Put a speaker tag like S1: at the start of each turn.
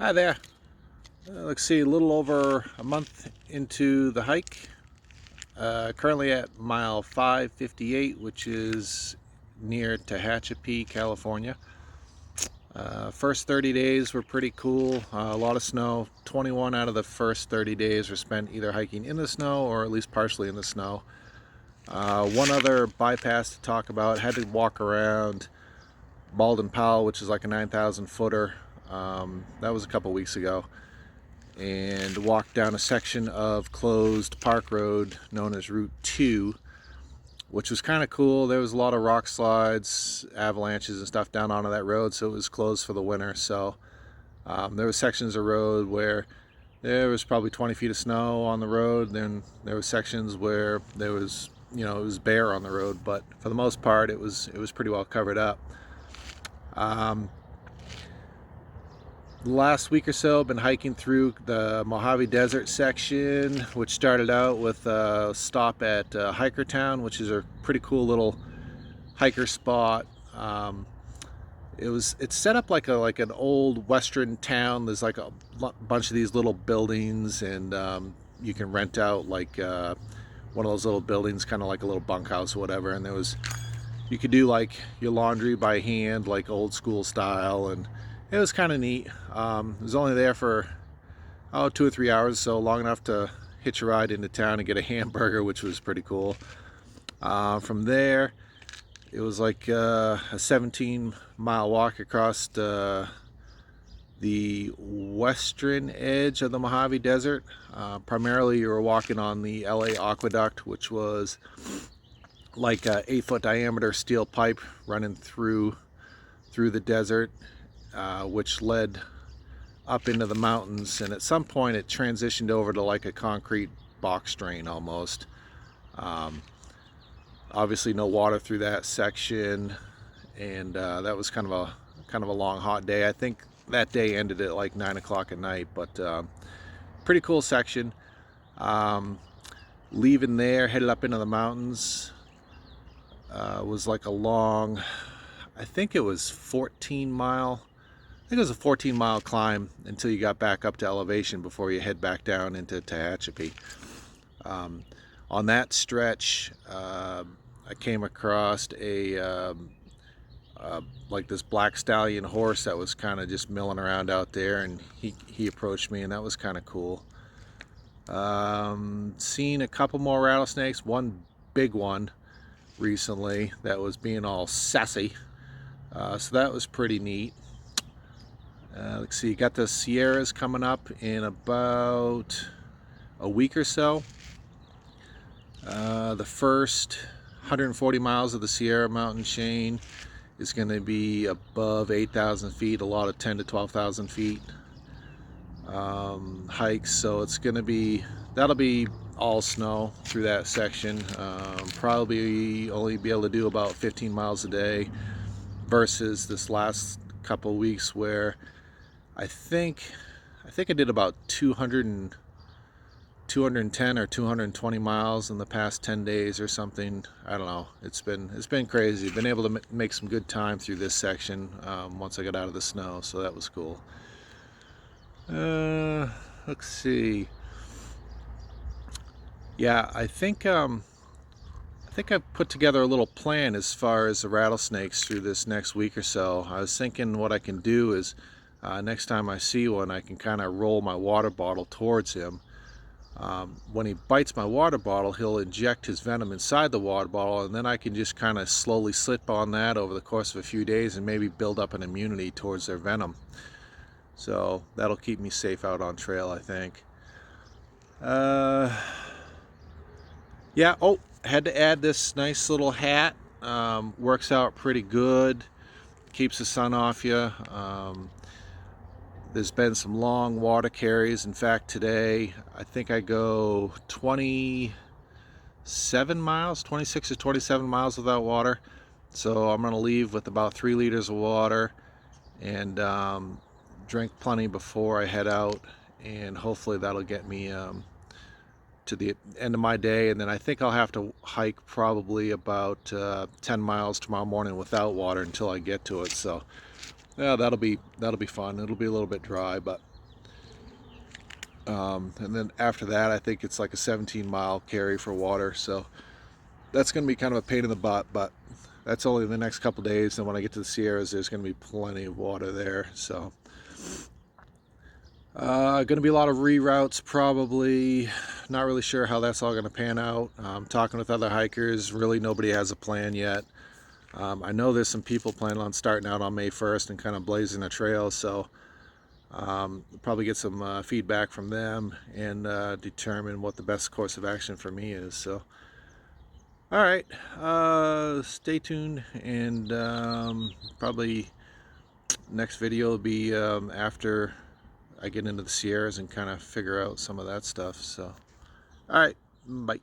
S1: Hi there. Let's see, a little over a month into the hike. Currently at mile 558, which is near Tehachapi, California. First 30 days were pretty cool. A lot of snow. 21 out of the first 30 days were spent either hiking in the snow or at least partially in the snow. One other bypass to talk about. Had to walk around Bald Powell, which is like a 9,000 footer. That was a couple weeks ago. And walked down a section of closed park road known as Route 2, which was kind of cool. There was a lot of rock slides, avalanches and stuff down onto that road, so it was closed for the winter. So there were sections of road where there was probably 20 feet of snow on the road. Then there were sections where there was, it was bare on the road, but for the most part it was pretty well covered up. The last week or so I've been hiking through the Mojave Desert section, which started out with a stop at Hikertown, which is a pretty cool little hiker spot. It's set up like an old western town. There's like a bunch of these little buildings, and you can rent out like one of those little buildings, kind of like a little bunkhouse or whatever. And you could do like your laundry by hand, like old school style, and it was kind of neat. I was only there for 2 or 3 hours, so long enough to hitch a ride into town and get a hamburger, which was pretty cool. From there, it was like a 17-mile walk across the western edge of the Mojave Desert. Primarily, you were walking on the LA Aqueduct, which was like a 8-foot diameter steel pipe running through the desert. Which led up into the mountains, and at some point it transitioned over to like a concrete box drain almost. Obviously no water through that section, and that was kind of a long hot day. I think that day ended at like 9 o'clock at night, but pretty cool section. Leaving there, headed up into the mountains, was like a long, I think it was 14-mile climb until you got back up to elevation before you head back down into Tehachapi. On that stretch, I came across like this black stallion horse that was kind of just milling around out there, and he approached me, and that was kind of cool. Seen a couple more rattlesnakes, one big one recently that was being all sassy, so that was pretty neat. Let's see, you got the Sierras coming up in about a week or so. The first 140 miles of the Sierra mountain chain is going to be above 8,000 feet, a lot of 10 to 12,000 feet hikes, so that'll be all snow through that section. Probably only be able to do about 15 miles a day versus this last couple weeks where I think I did about 210 or 220 miles in the past 10 days or something. I don't know. It's been crazy. Been able to make some good time through this section once I got out of the snow, so that was cool. Let's see. Yeah, I think I've put together a little plan as far as the rattlesnakes through this next week or so. I was thinking what I can do is next time I see one, I can kind of roll my water bottle towards him. When he bites my water bottle, he'll inject his venom inside the water bottle, and then I can just kind of slowly slip on that over the course of a few days and maybe build up an immunity towards their venom. So that'll keep me safe out on trail, I think. Yeah, had to add this nice little hat. Works out pretty good. Keeps the sun off you. There's been some long water carries. In fact, today I think I go 26 or 27 miles without water. So I'm gonna leave with about 3 liters of water and drink plenty before I head out, and hopefully that'll get me to the end of my day. And then I think I'll have to hike probably about 10 miles tomorrow morning without water until I get to it. So yeah, that'll be fun. It'll be a little bit dry, but And then after that, I think it's like a 17-mile carry for water. So that's going to be kind of a pain in the butt, but that's only the next couple days. And when I get to the Sierras, there's going to be plenty of water there. So going to be a lot of reroutes probably. Not really sure how that's all going to pan out. Talking with other hikers, really nobody has a plan yet. I know there's some people planning on starting out on May 1st and kind of blazing a trail, so probably get some feedback from them and determine what the best course of action for me is. So all right, stay tuned, and probably next video will be after I get into the Sierras and kind of figure out some of that stuff. So all right, bye.